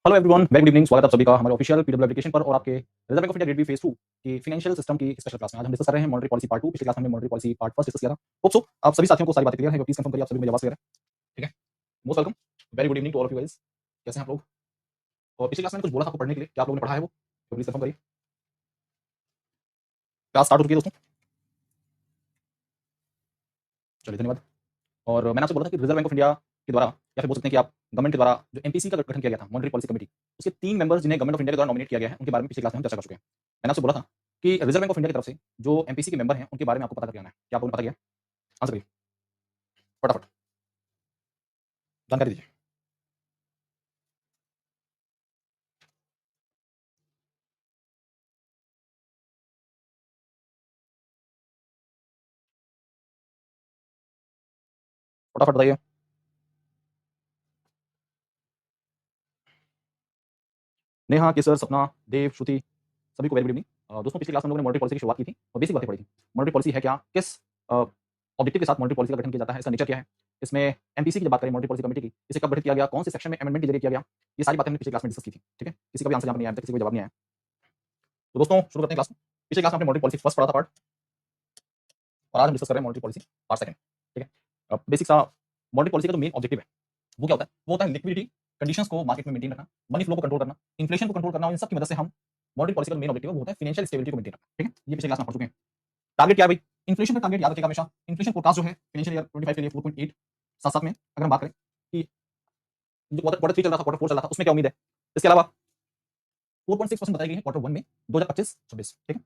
Hello everyone, very good evening. स्वागत है आप सभी का हमारे ऑफिशियल पीडब्ल्यू एप्लीकेशन पर और आपके reserve bank of India grade B phase 2 की फाइनेंशियल सिस्टम की स्पेशल क्लास में आज हम डिस्कस कर रहे हैं मॉनेटरी पॉलिसी पार्ट 2। पिछले क्लास में हमने monetary policy part first discuss किया था। होप सो आप सभी साथियों को सारी बातें क्लियर है। प्लीज कंफर्म करिए आप सभी को मेरी आवाज क्लियर है। ठीक है, most welcome, very good evening to all of you guys. कैसे हैं आप लोग? और पिछली क्लास में कुछ बोला था आपको पढ़ने के लिए, क्या आप लोगों ने पढ़ा है वो? तो प्लीज कंफर्म करिए। क्लास स्टार्ट हो चुकी है दोस्तों? चलिए, धन्यवाद। और मैंने आपसे बोला था कि रिजर्व बैंक ऑफ इंडिया के द्वारा या फिर बोल सकते हैं कि आप गवर्नमेंट के द्वारा जो एमपीसी का गठन किया गया था, मॉनेटरी पॉलिसी कमेटी, उसके 3 मेंबर्स जिन्हें गवर्नमेंट ऑफ इंडिया के द्वारा नॉमिनेट किया गया है, उनके बारे में पिछली क्लास में हम चर्चा कर चुके हैं। मैंने आपसे बोला था कि रिजर्व बैंक ऑफ इंडिया की तरफ से जो एमपीसी के मेंबर हैं, उनके बारे में आपको पता करके आना है। क्या आप लोगों ने पता किया? आंसर करिए फटाफट, जानकारी दीजिए। फटाफट बताइए। नेहा, केसर, सपना, देव, श्रुति, सभी को वेरी गुड इवनिंग। दोस्तों, पिछली क्लास में हम लोगों ने मॉनेटरी पॉलिसी की शुरुआत की थी और बेसिक बातें पढ़ी थी। मॉनेटरी पॉलिसी है क्या, किस ऑब्जेक्टिव के साथ मॉनेटरी पॉलिसी का गठन किया जाता है, इसका नेचर क्या है, इसमें एमपीसी की जब बात करें मॉनेटरी पॉलिसी कमेटी की, इसे कब गठित किया गया, कौन से सेक्शन में अमेंडमेंट के जरिए किया गया, ये सारी बातें हमने पिछली क्लास में डिस्कस की थी। ठीक है, किसी का भी आंसर यहाँ पर नहीं आया, किसी को जवाब नहीं आया। तो दोस्तों शुरू करते हैं क्लास में। पिछली क्लास में हमने मॉनेटरी पॉलिसी फर्स्ट पढ़ा था पार्ट, और आज हम डिस्कस कर रहे हैं मॉनेटरी पॉलिसी पार्ट सेकंड। ठीक है, बेसिक सा मॉनेटरी पॉलिसी का जो मेन ऑब्जेक्टिव है वो क्या होता है? वो होता है लिक्विडिटी कंडीशंस को मार्केट में मेंटेन रखना, मनी फ्लो को कंट्रोल करना, इन्फ्लेशन को कंट्रोल करना, और इन सब की मदद से हम मॉनेटरी पॉलिसी का मेन ऑब्जेक्टिव है वो होता है फाइनेंशियल स्टेबिलिटी को मेंटेन रखना। ठीक है, ये पिछले क्लास में पढ़ चुके हैं। टारगेट क्या है भाई? इन्फ्लेशन का टारगेट याद रखिएगा हमेशा। इन्फ्लेशन फोरकास्ट जो है फाइनेंशियल ईयर 25 के लिए 4.8। साथ साथ में अगर हम बात करें कि जो क्वार्टर 3 चल रहा था, क्वार्टर 4 चल रहा था, उसमें क्या उम्मीद है? इसके अलावा 4.6% बताई गई है क्वार्टर 1 में 2025-26। ठीक है,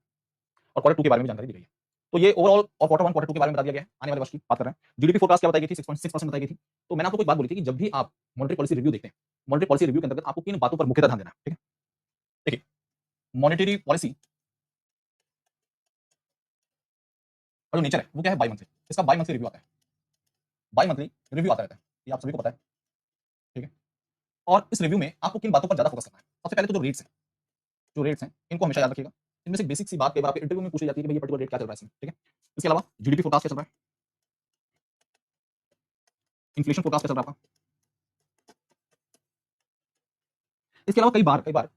और क्वार्टर 2 के बारे में जानकारी दी गई है। तो ये ओवरऑल और क्वार्टर 1 क्वार्टर 2 के बारे में बता दिया गया है। आने वाले वर्ष की बात कर रहे हैं। जीडीपी फोरकास्ट क्या बताई गई थी? 6.6% बताई गई थी। तो मैंने आपको एक बात बोली थी कि जब भी आप मॉनेटरी पॉलिसी रिव्यू देखते हैं, मॉनेटरी पॉलिसी रिव्यू के अंतर्गत आपको किन बातों पर मुख्यतः ध्यान देना है। ठीक है, देखिए, मॉनेटरी पॉलिसी का जो नेचर है वो क्या है? By monthly. इसका बाई मंथली रिव्यू आता है, बाई मंथली रिव्यू आता रहता है, ये आप सभी को पता है। ठीक है, और इस रिव्यू में आपको किन बातों पर ज्यादा फोकस करना है? सबसे पहले तो जो रेट्स हैं इनको हमेशा याद रखिएगा। इनमें से बेसिक सी बात कई बार आपके इंटरव्यू में पूछी जाती है कि भाई ये पर्टिकुलर रेट क्या चल रहा है इसमें। ठीक है, इसके अलावा जीडीपी फोरकास्ट क्या चल रहा है, इन्फ्लेशन फोरकास्ट क्या चल रहा है आपका। इसके अलावा कई बार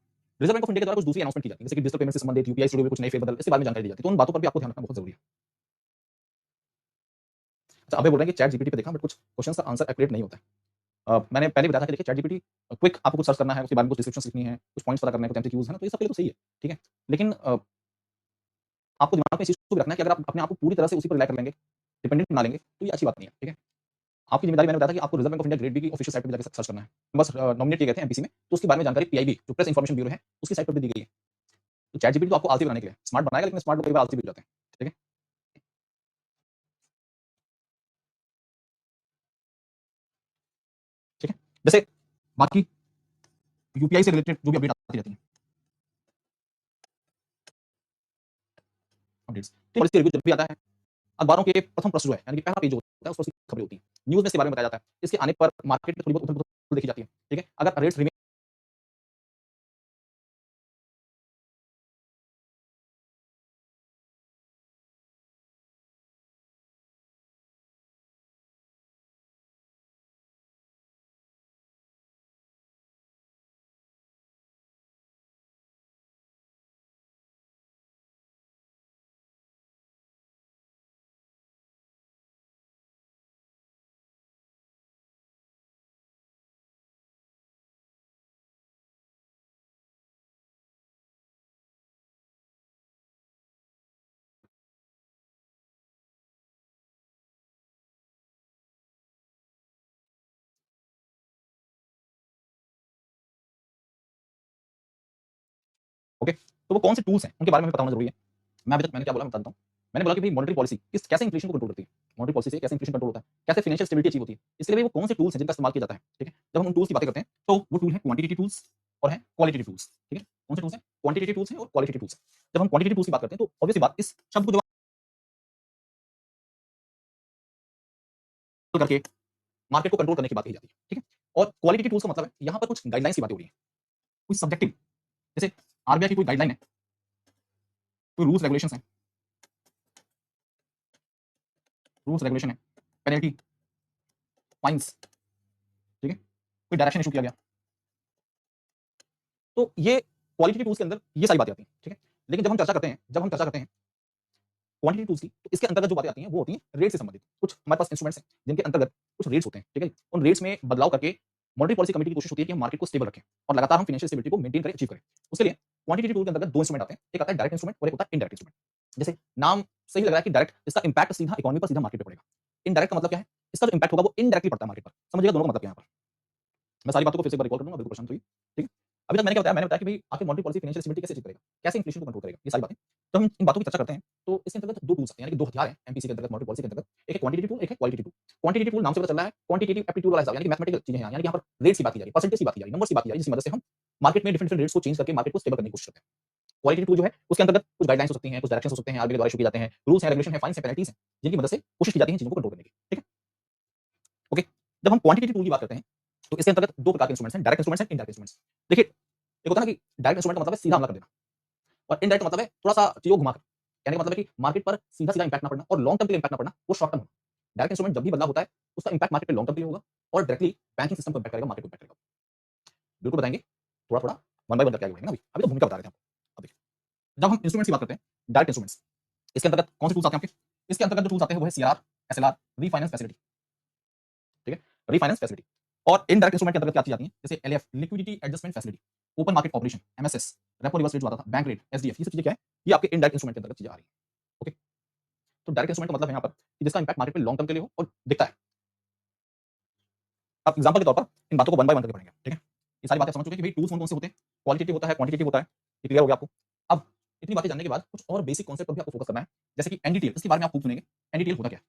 रिजर्व बैंक ऑफ इंडिया के द्वारा कुछ दूसरी अनाउंसमेंट की जाती है, जैसे कि डिजिटल पेमेंट से संबंधित यूपीआई स्टूडियो में कुछ नए फेरबदल, इसके बारे में जानकारी दी जाती है। तो उन बातों पर भी आपको ध्यान रखना बहुत जरूरी है। अच्छा, अभी बोल रहे हैं कि चैट जीपीटी पे देखा, बट कुछ क्वेश्चन का आंसर एक्यूरेट नहीं होता है। मैंने पहले बताया था कि देखिए, चैट जीपीटी क्विक आपको कुछ सर्च करना है, उसके बारे में कुछ डिस्क्रिप्शन लिखनी है, कुछ पॉइंट्स पता करना है, कुछ एमसीक्यूज है ना, तो ये सब के लिए तो सही है। ठीक है, लेकिन आपको दिमाग में इस चीज को भी रखना है कि अगर आप अपने आप को पूरी तरह से उसी पर रिलाई कर लेंगे, डिपेंडेंट बना लेंगे, तो ये अच्छी बात नहीं है। ठीक है, आपकी जिम्मेदारी, मैंने बताया था कि आपको reserve bank of India grade B की ऑफिशियल साइट पर जाकर सर्च करना है। बस नॉमिनेट किए गए थे एमपीसी में, तो उसके बारे में जानकारी पीआईबी जो प्रेस इंफॉर्मेशन ब्यूरो है उसकी साइट पर भी दी गई है। तो चैट जीपीटी तो आपको आलसी बनाने के लिए स्मार्ट बनाएगा, लेकिन स्मार्ट लोग कई बार आलसी भी हो जाते हैं। ठीक है, ठीक है, जैसे बाकी यूपीआई से रिलेटेड जो भी अपडेट आती रहती है, अपडेट्स, तो पॉलिसी रिव्यू जब भी आता है, अखबारों के प्रथम पृष्ठ जो है, यानी कि पहला पेज जो होता है, उस पर उसकी खबरें होती हैं, न्यूज़ में इसके बारे में बताया जाता है। इसके आने पर मार्केट में थोड़ी बहुत उथल-पुथल देखी जाती है। ठीक है, अगर रेट्स रिमेन ओके, तो वो कौन से टूल्स हैं उनके बारे में पता होना जरूरी है। मैं अभी तक मैंने क्या बोला, मैं बता देता हूँ। मैंने बोला कि भाई मॉनेटरी पॉलिसी किस कैसे इन्फ्लेशन को कंट्रोल करती है, मॉनेटरी पॉलिसी से कैसे इन्फ्लेशन कंट्रोल होता है, कैसे फाइनेंशियल स्टेबिलिटी अचीव होती है, इसके लिए वो कौन से टूल्स हैं जिनका इस्तेमाल किया जाता है। ठीक है, जब हम उन टूल्स की बातें करते हैं तो वो टूल है क्वांटिटेटिव टूल्स और है क्वालिटेटिव टूल्स। ठीक है, कौन से टूल्स हैं? क्वांटिटेटिव टूल्स हैं और क्वालिटेटिव टूल्स हैं। जब हम क्वांटिटेटिव टूल्स की बात करते हैं तो ऑब्वियसली बात, इस शब्द को जब करके मार्केट को कंट्रोल करने की बात कही जाती है। ठीक है, और क्वालिटेटिव टूल्स का मतलब है यहाँ पर कुछ गाइडलाइंस की बातें हो रही है, कुछ सब्जेक्टिव, जैसे आरबीआई की कोई गाइडलाइन है, कोई रूल्स रेगुलेशन है, पेनल्टी, फाइन्स। ठीक है, कोई डायरेक्शन इशू किया गया, तो ये क्वालिटेटिव टूल्स के अंदर ये सारी बातें आती हैं, ठीक है। लेकिन जब हम चर्चा करते हैं क्वांटिटी टूल्स की, तो इसके अंतर्गत जो बातें आती हैं वो होती हैं रेट से संबंधित। कुछ हमारे पास इंस्ट्रूमेंट्स हैं जिनके अंतर्गत कुछ रेट्स होते हैं, ठीक है। उन रेट्स में बदलाव करके मॉनेटरी पॉलिसी कमेटी की कोशिश होती है कि हम मार्केट को स्टेबल रखें और लगातार हम फाइनेंशियल स्टेबिलिटी को मेंटेन करें, अचीव करें। उसके लिए क्वांटिटी टूल के अंतर्गत दो इंस्ट्रूमेंट आते हैं, एक आता है डायरेक्ट इंस्ट्रूमेंट और एक होता है इनडायरेक्ट इंस्ट्रूमेंट। जैसे नाम सही लग रहा है कि डायरेक्ट, इसका इंपैक्ट सीधा इकोनॉमी पर, सीधा मार्केट पे पड़ेगा। इनडायरेक्ट का मतलब क्या है, इसका जो इंपैक्ट होगा वो इनडायरेक्टली पड़ता है मार्केट पर। समझिएगा दोनों का मतलब क्या है यहाँ पर। मैं सारी बातों को फिर से एक बार रिकॉल कर दूंगा, बिल्कुल प्रशांत हुई, ठीक है। अभी तक मैंने क्या बताया, मैंने बताया कि भाई आखिर मॉनेटरी पॉलिसी फाइनेंशियल स्टेबिलिटी कैसे अचीव करेगा, कैसे इन्फ्लेशन को कंट्रोल करेगा, ये सारी बातें। तो हम इन बातों की चर्चा करते हैं तो इसके अंतर्गत दो टूल्स आते हैं, यानी कि दो हथियार हैं एमपीसी के अंतर्गत, मॉनेटरी पॉलिसी के अंतर्गत। एक है क्वांटिटेटिव टूल, एक है क्वालिटेटिव टूल। क्वांटिटेटिव टूल नाम से पता चल रहा है क्वांटिटेटिव एप्टीट्यूड वाला हिसाब, यानी कि मैथमेटिकल चीजें हैं, यानी कि यहाँ पर रेट्स की बात की जा रही है, परसेंटेज की बात की जा रही है, नंबर्स की बात की जा रही है, जिसकी मदद से हम मार्केट में डिफरेंट डिफरेंट रेट्स को चेंज करके मार्केट को स्टेबल करने की कोशिश करते हैं। क्वालिटेटिव टूल जो है उसके अंतर्गत कुछ गाइडलाइंस हो सकती हैं, कुछ डायरेक्शंस हो सकते हैं, आरबीआई द्वारा इशू किए जाते हैं, रूल्स हैं, रेगुलेशन है, फाइन्स हैं, पेनल्टीज हैं, जिनकी मदद से कोशिश की जाती है चीजों को कंट्रोल करने की, ठीक है। ओके, जब हम क्वांटिटेटिव टूल की बात करते हैं तो इसके अंतर्गत दो प्रकार के इंस्ट्रूमेंट्स हैं, direct instruments and indirect instruments. देखिए, एक होता है ना कि डायरेक्ट इंस्ट्रूमेंट का मतलब है सीधा हमला कर देना, और इनडायरेक्ट का मतलब है थोड़ा सा चीजों को घुमाकर, कहने का मतलब है कि मार्केट पर सीधा सीधा इंपैक्ट ना पड़ना और लॉन्ग टर्म के लिए इंपैक्ट ना पड़ना, वो शॉर्ट टर्म होगा। डायरेक्ट इंस्ट्रूमेंट जब भी बदलाव होता है उसका इंपैक्ट मार्केट पे लॉन्ग टर्म के लिए होगा और डायरेक्टली बैंकिंग सिस्टम को इंपैक्ट करेगा, मार्केट को इंपैक्ट करेगा। बिल्कुल बताएंगे, थोड़ा थोड़ा वन बाय वन करके आगे बढ़ेंगे ना। अभी तो भूमिका बता रहे थे हम। अब देखिए, जब हम इंस्ट्रूमेंट्स की बात करते हैं, डायरेक्ट इंस्ट्रूमेंट्स, इसके अंतर्गत कौन से टूल्स आते हैं आपके? इसके अंतर्गत जो टूल्स आते हैं वो है सीआरआर, एसएलआर, रीफाइनेंस फैसिलिटी, ठीक है, रीफाइनेंस फैसिलिटी। और इनडायरेक्ट इंस्ट्रूमेंट के अंतर्गत क्या चीज आती है, जैसे LF, liquidity adjustment facility, open market operation, MSS, repo reverse rate जो आता था, बैंक रेट, एसडीएफ, ये सब चीजें क्या है, ये आपके इनडायरेक्ट इंस्ट्रूमेंट के अंतर्गत चीजें आ रही है। ओके, तो डायरेक्ट इंस्ट्रूमेंट का मतलब है यहाँ पर कि जिसका इंपैक्ट मार्केट में लॉन्ग टर्म के लिए हो और दिखता है। अब एग्जांपल के तौर पर इन बातों को वन बाय वन करके पढ़ेंगे, ठीक है। ये सारी बातें समझ चुके हैं कि भाई टूल्स कौन कौन से होते हैं, क्वालिटेटिव होता है, क्वांटिटेटिव होता है, ये क्लियर हो गया आपको। अब इतनी बातें जानने के बाद कुछ और बेसिक कॉन्सेप्ट पर भी आपको फोकस करना है, जैसे कि एनडीटीएल, इसके बारे में आप खूब सुनेंगे। एनडीटीएल होता क्या है,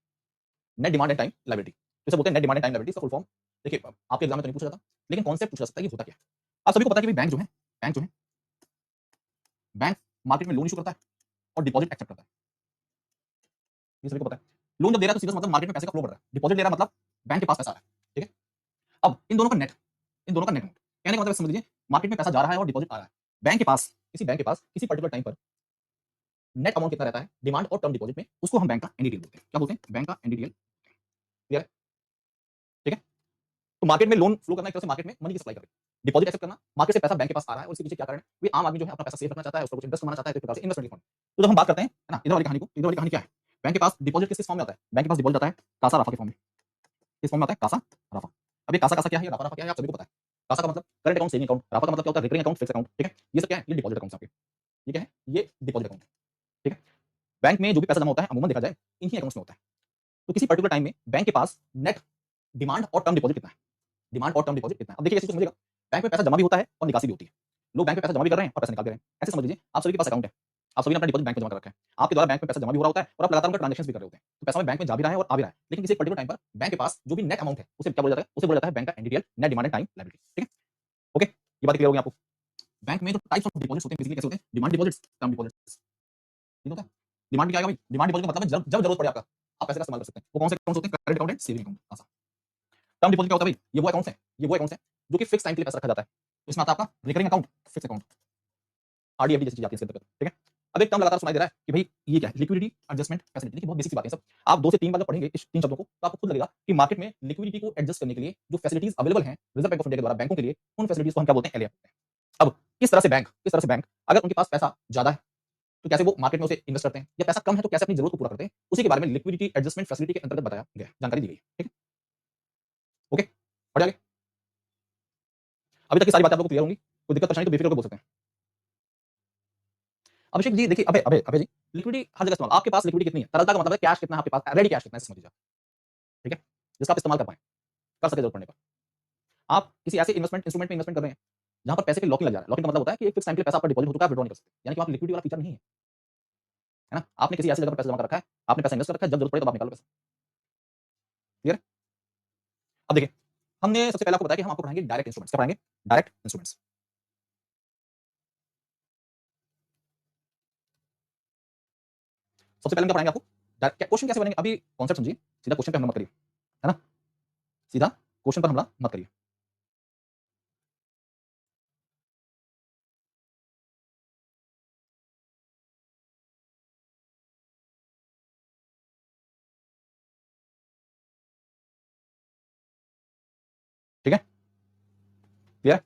net demand and time liability, जैसे बोलते हैं net demand and time liability का फुल फॉर्म। देखिए, आपके एग्जाम में तो नहीं पूछा जाता, लेकिन कॉन्सेप्ट पूछा जा सकता है कि होता क्या है। आप सभी को पता है कि बैंक मार्केट में लोन इशू करता है और डिपॉजिट एक्सेप्ट करता है, ये सभी को पता है। लोन जब दे रहा है तो सीधा सा मतलब मार्केट में पैसे का फ्लो बढ़ रहा है, डिपॉजिट ले रहा है मतलब बैंक के पास पैसा आ रहा है, ठीक है। अब इन दोनों का नेट अमाउंट, कहने का मतलब समझ लीजिए, मार्केट में पैसा जा रहा है और डिपॉजिट आ रहा है। बैंक के पास किसी पर्टिकुलर टाइम पर नेट अमाउंट कितना रहता है डिमांड और टर्म डिपॉजिट में, उसको हम बैंक का एनडीटीएल बोलते हैं। क्या बोलते हैं, बैंक का एनडीटीएल, क्लियर है, ठीक है। तो मार्केट में लोन फ्लो करना एक तरह से मार्केट में मनी की सप्लाई करना, डिपॉजिट एक्सेप्ट करना, मार्केट से पैसा बैंक के पास आ रहा है और इसके पीछे क्या कारण है, वो आम आदमी जो है अपना पैसा सेव रखना चाहता है, उसको कुछ इन्वेस्ट करना चाहता है, तो एक प्रकार से इन्वेस्टमेंट फंड। तो जब हम बात करते हैं, है ना, इधर वाली कहानी को, इधर वाली कहानी क्या है, बैंक के पास डिपॉजिट किस फॉर्म में आता है, बैंक के पास डिपॉजिट आता है कासा राफा के फॉर्म में। किस फॉर्म में आता है, कासा राफा। अब ये कासा कासा क्या है, राफा राफा क्या है, आप सभी को पता है। कासा का मतलब करंट अकाउंट, सेविंग अकाउंट, राफा का मतलब क्या होता है, रिकरिंग अकाउंट, फिक्स अकाउंट, ठीक है। ये सब क्या है, ये डिपॉजिट अकाउंट आपके, ये क्या है, ये डिपॉजिट अकाउंट है, ठीक है। बैंक में जो भी पैसा जमा होता है अमूमन देखा जाए इन्हीं अकाउंट्स में होता है। तो किसी पर्टिकुलर टाइम में बैंक के पास नेट डिमांड और टर्म डिपॉजिट कितना है, डिमांड और टर्म डिपॉजिट कितना है। अब देखिए, ऐसे समझिएगा, बैंक में पैसा जमा भी होता है और निकासी भी होती है। लोग बैंक में पैसा जमा भी कर रहे हैं और पैसा निकाल भी रहे हैं। ऐसे समझ लीजिए, आप सभी के पास अकाउंट है, आप सभी ने अपना डिपॉजिट बैंक में जमा कर रखा है, आपके द्वारा बैंक में पैसा जमा भी हो रहा होता है और आप लगातार उनका ट्रांजेक्शन भी कर रहे होते हैं, तो पैसा बैंक में जा भी रहा है और आ भी रहा है। लेकिन किसी पर्टिकुलर टाइम पर बैंक के पास जो भी नेट अमाउंट है उसे क्या बोला जाता है, उसे बोला जाता है बैंक का NDTL, net demand and time liability, ठीक है। ओके, ये बात क्लियर हो गई आपको। बैंक में जो टाइप्स ऑफ डिपॉजिट्स होते हैं बेसिकली कैसे होते हैं, डिमांड डिपॉजिट्स, टर्म डिपॉजिट्स, ठीक होता है। डिमांड क्या आएगा भाई, डिमांड डिपॉजिट का मतलब है जब जरूरत पड़े आपका, आप पैसे का इस्तेमाल कर सकते हैं। वो कौन से अकाउंट होते हैं, current account and saving account, आसान। टर्म डिपॉजिट क्या होता है भाई, ये वो अकाउंट्स हैं जो कि फिक्स टाइम के लिए पैसा रखा जाता है। इसमें आता है आपका रिकरिंग अकाउंट, फिक्स अकाउंट, आरडीएफडी जैसी चीज आती है इसके अंतर्गत, ठीक है। अब एक टर्म लगातार सुनाई दे रहा है कि भाई ये क्या है, लिक्विडिटी एडजस्टमेंट फैसिलिटी। देखिए, बहुत बेसिक सी बात है सब, आप 2 से 3 बार जब पढ़ेंगे इस 3 शब्दों को तो आपको खुद लगेगा कि मार्केट में लिक्विडिटी को एडजस्ट करने के लिए जो फैसिलिटीज अवेलेबल हैं रिजर्व बैंक ऑफ इंडिया के द्वारा बैंकों के लिए, उन फैसिलिटीज को हम क्या बोलते हैं, एलएफ बोलते हैं। अब किस तरह से बैंक अगर उनके पास पैसा ज्यादा है तो कैसे वो मार्केट में उसे इन्वेस्ट करते हैं, या पैसा कम है तो कैसे अपनी जरूरत को पूरा करते हैं, उसी के बारे में लिक्विडिटी एडजस्टमेंट फैसिलिटी के अंतर्गत बताया गया, जानकारी दी गई है, ठीक है। ओके, बढ़ आगे। अभी तक की सारी बातें आपको क्लियर होंगी, कोई दिक्कत परेशानी तो बेफिक्र होकर बोल सकते हैं। अभिषेक जी देखिए, अबे अबे अबे जी, लिक्विडिटी हर जगह इस्तेमाल, आपके पास लिक्विडिटी कितनी है, तरलता का मतलब है कैश कितना है आपके पास, रेडी कैश कितना है, समझ लीजिए, ठीक है, जिसका आप इस्तेमाल कर पाए, कर सके जरूरत पड़ने पर। आप किसी ऐसे इन्वेस्टमेंट इंस्ट्रूमेंट में इन्वेस्टमेंट कर रहे हैं जहां पर पैसे की लॉकिंग लग जा रहा है। लॉकिंग का मतलब होता है कि एक फिक्स टाइम के लिए पैसा आपका डिपॉजिट हो चुका है, विड्रॉ नहीं कर सकते, यानी कि वहां लिक्विडिटी वाला फीचर नहीं है ना। आपने किसी ऐसी जगह पर पैसा जमा कर रखा है, आपने पैसा इन्वेस्ट कर रखा है, जब जरूरत पड़े तो आप निकालो पैसा, क्लियर है। अब देखिए, हमने सबसे पहले आपको बताया कि हम आपको पढ़ाएंगे डायरेक्ट इंस्ट्रूमेंट्स, क्या पढ़ाएंगे, डायरेक्ट इंस्ट्रूमेंट्स। सबसे पहले हम क्या पढ़ाएंगे आपको, क्वेश्चन कैसे बनेंगे, अभी कॉन्सेप्ट समझिए, सीधा क्वेश्चन पे हमला मत करिए, है ना, सीधा क्वेश्चन पर हमला मत करिए। ठीक है, क्लियर है।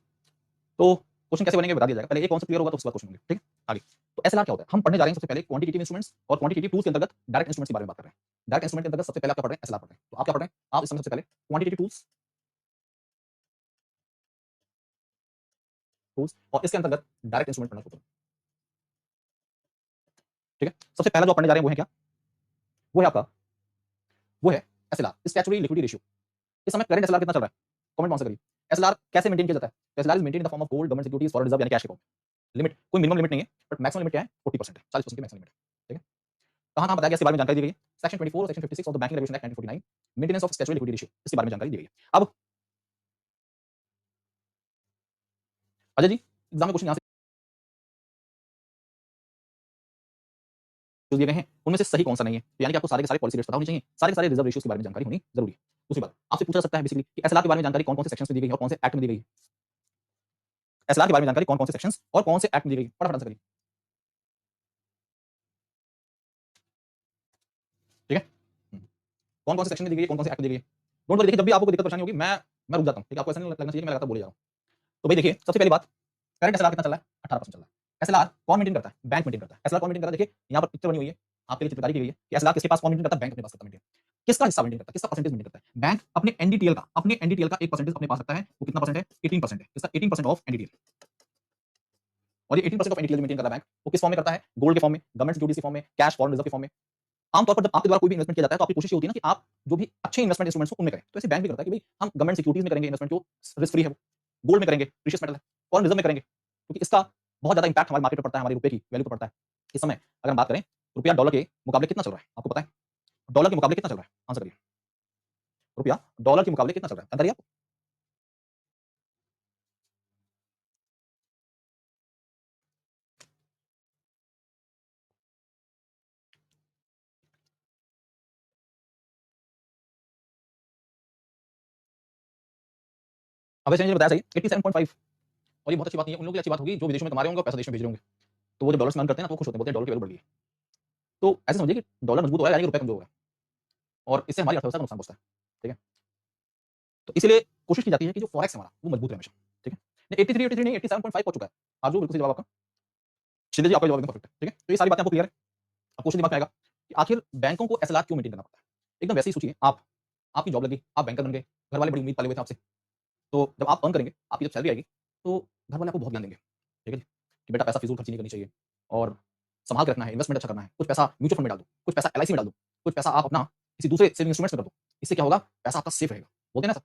तो क्वेश्चन कैसे बनेंगे बता दिया जाएगा, पहले एक कॉन्सेप्ट क्लियर होगा तो उसके बाद क्वेश्चन होंगे, ठीक है। आगे तो एसएलआर क्या होता है, हम पढ़ने जा रहे हैं सबसे पहले क्वांटिटेटिव इंस्ट्रूमेंट्स और क्वांटिटेटिव टूल्स के अंतर्गत डायरेक्ट इंस्ट्रूमेंट्स के बारे में बात कर रहे हैं। डायरेक्ट इंस्ट्रूमेंट के अंतर्गत सबसे पहले आप क्या पढ़ रहे हैं, एसएलआर पढ़ रहे हैं। तो आप क्या पढ़ रहे हैं, आप इस समय सबसे पहले क्वांटिटेटिव टूल्स टूल्स और इसके अंतर्गत डायरेक्ट इंस्ट्रूमेंट पढ़ना शुरू करें, ठीक है। सबसे पहला जो पढ़ने जा रहे हैं वो है क्या, वो है आपका, वो है एसएलआर, स्टैट्यूटरी लिक्विडिटी रेशियो। इस समय करंट एसएलआर कितना चल रहा है, कमेंट कौन सा करिए। एसएलआर कैसे मेंटेन किया जाता है, SLR is maintain in the form of gold, government securities, foreign reserve यानी कैश के फॉर्म में। लिमिट कोई मिनिमम लिमिट नहीं है, बट मैक्सिमम लिमिट क्या है, 40% है, 40% की मैक्सिमम लिमिट है, ठीक है। कहां कहां बताया गया, इसके बारे में जानकारी दी गई है, सेक्शन 24 और section 56 of the banking regulation act 1949, maintenance of statutory liquidity ratio, इसके बारे में जानकारी दी गई है। अब अजय जी एग्जाम में क्वेश्चन यहां से दिए गए हैं, उनमें से सही कौन सा नहीं है, तो यानी कि आपको सारे के सारे पॉलिसी रेट्स पता होनी चाहिए, सारे के सारे रिजर्व रेशियोज के बारे में जानकारी होनी जरूरी है। दूसरी बात आपसे पूछा जा सकता है बेसिकली कि एसएलआर के बारे में जानकारी कौन कौन से सेक्शन में दी गई है और कौन से एक्ट में दी गई है। एसएलआर के बारे में जानकारी कौन कौन से सेक्शंस और कौन से एक्ट में दी गई है, फटाफट आंसर करिए, ठीक है। कौन कौन से सेक्शन में दी गई है, कौन कौन से एक्ट में दी गई है। डोंट वरी, देखिए जब भी आपको कोई दिक्कत परेशानी होगी मैं रुक जाता हूं, ठीक है। आपको ऐसा नहीं लगना चाहिए कि मैं लगातार बोले जा रहा हूं। तो भाई देखिए सबसे पहली बात, करंट एसएलआर कितना चल रहा है, 18% चल रहा है। एसएलआर कौन मेंटेन करता है, बैंक मेंटेन करता है। एसएलआर कौन मेंटेन करता है, देखिए यहां पर पिक्चर बनी हुई है, आपके लिए चित्रकारी की गई है कि एसएलआर किसके पास कौन मेंटेन करता है, बैंक अपने पास करता है मेंटेन। किसका हिस्सा मेंटेन करता है, किसका परसेंटेज मेंटेन करता है, बैंक अपने एनडीटीएल का एक परसेंटेज अपने पास रखता है, वो कितना परसेंट है, 18% है, इसका 18% ऑफ एनडीटीएल। और ये 18% ऑफ एनडीटीएल जो मेंटेन कर रहा है बैंक, वो किस फॉर्म में करता है, गोल्ड के फॉर्म में, गवर्नमेंट सिक्योरिटीज के फॉर्म में, कैश फॉरेन रिजर्व के फॉर्म में। आमतौर पर जब आपके द्वारा कोई भी इन्वेस्टमेंट किया जाता है तो आपकी कोशिश ये होती है ना कि आप जो भी अच्छे इन्वेस्टमेंट इंस्ट्रूमेंट्स उनमें करें। तो ऐसे बैंक भी करता है कि भाई हम गवर्नमेंट सिक्योरिटीज में करेंगे इन्वेस्टमेंट, जो रिस्क फ्री है, वो गोल्ड में करेंगे, प्रीशियस मेटल है, फॉरेन रिजर्व में करेंगे, क्योंकि इसका बहुत ज्यादा इंपैक्ट हमारे मार्केट पर पड़ता है, हमारे रुपए की वैल्यू पर पड़ता है। इस समय अगर हम बात करें, रुपया डॉलर के मुकाबले कितना चल रहा है, आपको पता है, डॉलर के मुकाबले कितना चल रहा है, आंसर करिए। रुपया डॉलर के मुकाबले कितना चल रहा है, बताइए आपको। अब ऐसे बताया सही 87.5। और ये बहुत अच्छी बात नहीं है, उन लोगों की अच्छी बात होगी जो विदेशों में कमा रहे होंगे और पैसा देश में भेज रहे होंगे, तो वो जब डॉलर्स में अर्न करते हैं ना तो वो खुश होते हैं, बोलते हैं डॉलर की वैल्यू बढ़ गई है। तो ऐसे समझिए कि डॉलर मजबूत हो रहा है यानी कि रुपया कमजोर हो रहा है, और इससे हमारी अर्थव्यवस्था को नुकसान पहुंचता है, ठीक है। तो इसीलिए कोशिश की जाती है कि जो फॉरेक्स है हमारा वो मजबूत रहे हमेशा, ठीक है। 83 नहीं 87.5 हो चुका है, आज बिल्कुल सही जवाब आपका, शिंदे जी आपका जवाब एकदम परफेक्ट है, ठीक है। तो ये सारी बातें आपको क्लियर है। अब क्वेश्चन दिमाग में आएगा कि आखिर बैंकों को एसएलआर क्यों मेंटेन करना पड़ता है। एकदम वैसे ही सोचिए, आप आपकी जॉब लगी, आप बैंकर बन गए, घर वाले बड़ी उम्मीद पाले हुए थे आपसे, तो जब आप अर्न करेंगे, आपकी जब सैलरी आएगी, तो घर वाले आपको बहुत ध्यान देंगे, ठीक है जी, कि बेटा पैसा फिजूल खर्ची नहीं करनी चाहिए और संभाल के रखना है, इन्वेस्टमेंट अच्छा करना है, कुछ पैसा म्यूचुअल फंड में डाल दो, कुछ पैसा एलआईसी में डाल दो, कुछ पैसा आप अपना किसी दूसरे सेविंग इंस्ट्रूमेंट्स में कर दो। इससे क्या होगा, पैसा आपका सेफ रहेगा, बोलते हैं ना सर।